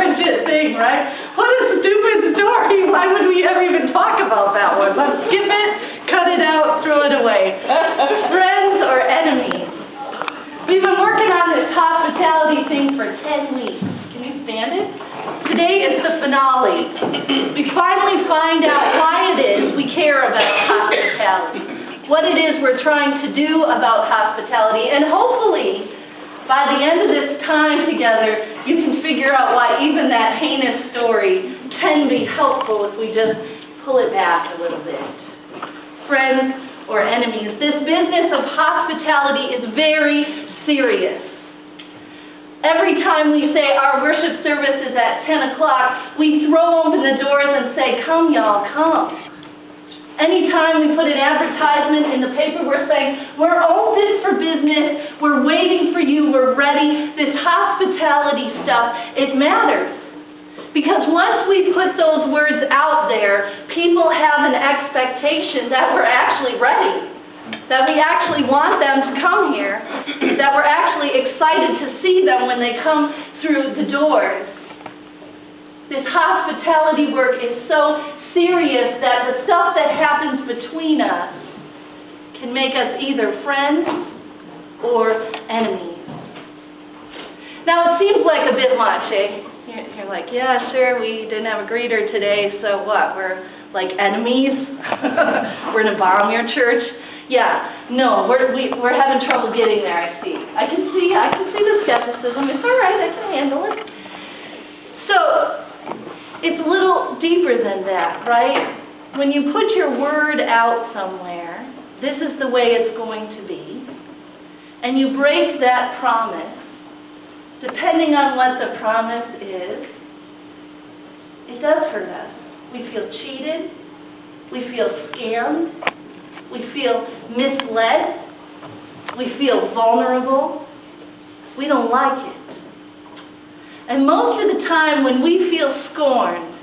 legit thing, right? What a stupid story. Why would we ever even talk about that one? Let's skip it, cut it out, throw it away. Friends or enemies? We've been working on this hospitality thing for 10 weeks. Can you stand it? Today is the finale. We finally find out why it is we care about hospitality, what it is we're trying to do about hospitality, and hopefully, by the end of this time together, you can figure out why even that heinous story can be helpful if we just pull it back a little bit. Friends or enemies, this business of hospitality is very serious. Every time we say our worship service is at 10 o'clock, we throw open the doors and say, come y'all, come. Anytime we put an advertisement in the paper, we're saying, we're open for business, we're waiting for you, we're ready. This hospitality stuff, it matters. Because once we put those words out there, people have an expectation that we're actually ready, that we actually want them to come here, that we're actually excited to see them when they come through the doors. This hospitality work is so serious that the stuff that happens between us can make us either friends or enemies. Now it seems like a bit much, eh? You're like, yeah, sure, we didn't have a greeter today, so what? We're like enemies? We're going to bomb your church? Yeah, no, we're having trouble getting there, I see. I can see the skepticism. It's all right, I can handle it. So, it's a little deeper than that, right? When you put your word out somewhere, this is the way it's going to be, and you break that promise, depending on what the promise is, it does hurt us. We feel cheated, we feel scammed, we feel misled, we feel vulnerable, we don't like it. And most of the time when we feel scorned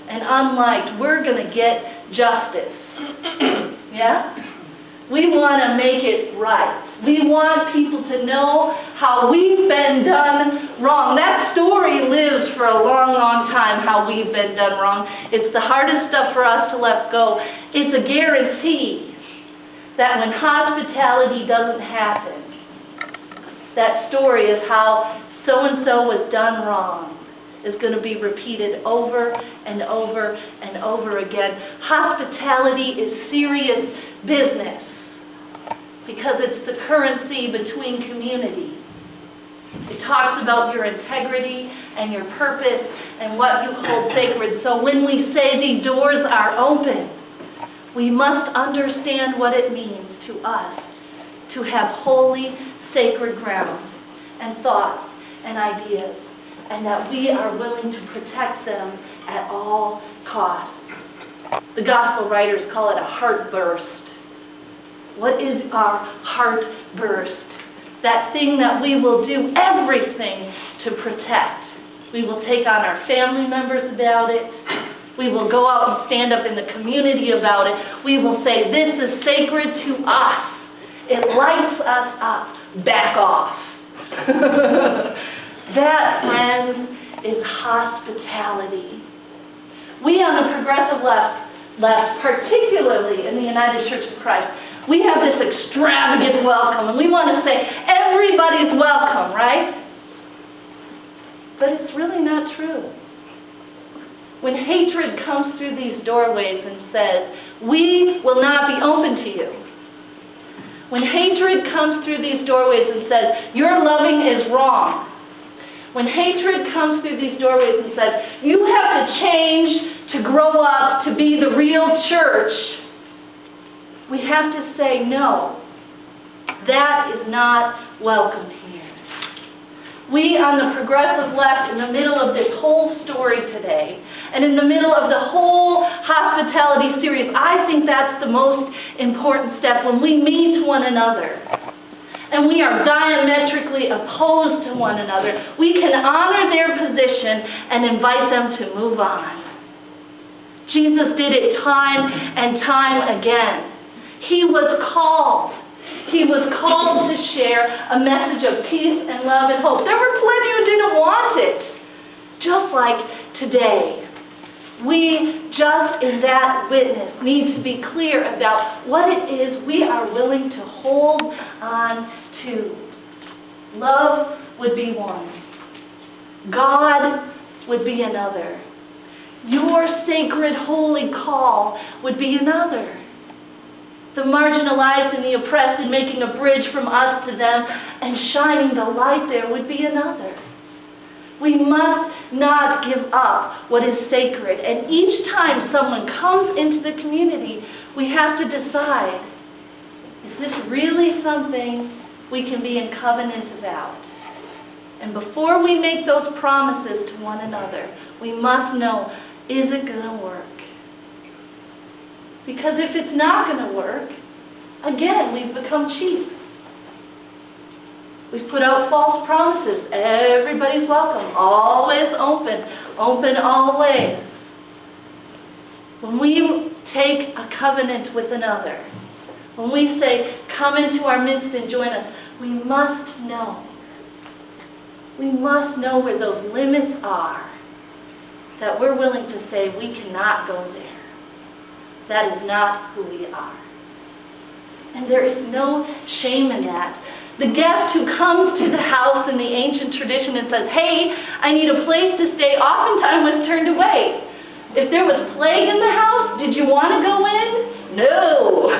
and unliked, we're going to get justice. Yeah? We want to make it right. We want people to know how we've been done wrong. That story lives for a long, long time, how we've been done wrong. It's the hardest stuff for us to let go. It's a guarantee that when hospitality doesn't happen, that story is how so-and-so was done wrong is going to be repeated over and over and over again. Hospitality is serious business because it's the currency between communities. It talks about your integrity and your purpose and what you hold sacred. So when we say these doors are open, we must understand what it means to us to have holy, sacred ground and thoughts and ideas, and that we are willing to protect them at all costs. The gospel writers call it a heart burst. What is our heart burst? That thing that we will do everything to protect. We will take on our family members about it. We will go out and stand up in the community about it. We will say, this is sacred to us. It lights us up. Back off. That, friends, is hospitality. We on the progressive left, particularly in the United Church of Christ, we have this extravagant welcome, and we want to say, everybody's welcome, right? But it's really not true. When hatred comes through these doorways and says, we will not be open to you. When hatred comes through these doorways and says, your loving is wrong. When hatred comes through these doorways and says, you have to change to grow up to be the real church, we have to say no. That is not welcome here. We on the progressive left, in the middle of this whole story today, and in the middle of the whole hospitality series, I think that's the most important step when we meet one another. And we are diametrically opposed to one another. We can honor their position and invite them to move on. Jesus did it time and time again. He was called. He was called to share a message of peace and love and hope. There were plenty who didn't want it, just like today. We, just in that witness, need to be clear about what it is we are willing to hold on to. Love would be one. God would be another. Your sacred, holy call would be another. The marginalized and the oppressed, and making a bridge from us to them and shining the light there would be another. We must not give up what is sacred. And each time someone comes into the community, we have to decide, is this really something we can be in covenant about? And before we make those promises to one another, we must know, is it going to work? Because if it's not going to work, again, we've become cheap. We've put out false promises. Everybody's welcome. Always open. Open always. When we take a covenant with another, when we say, come into our midst and join us, we must know. We must know where those limits are, that we're willing to say we cannot go there. That is not who we are. And there is no shame in that. The guest who comes to the house in the ancient tradition and says, hey, I need a place to stay, oftentimes was turned away. If there was plague in the house, did you want to go in? No.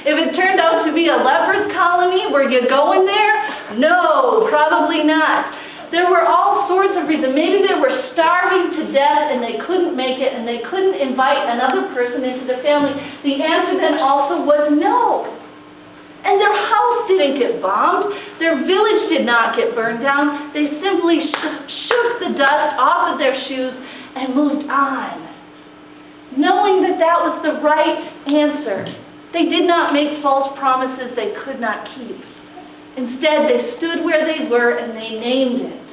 If it turned out to be a leper's colony, were you going there? No, probably not. There were all sorts of reasons. Maybe they were starving to death and they couldn't make it and they couldn't invite another person into the family. The answer then also was no. And their house didn't get bombed. Their village did not get burned down. They simply shook the dust off of their shoes and moved on, knowing that that was the right answer. They did not make false promises they could not keep. Instead, they stood where they were and they named it.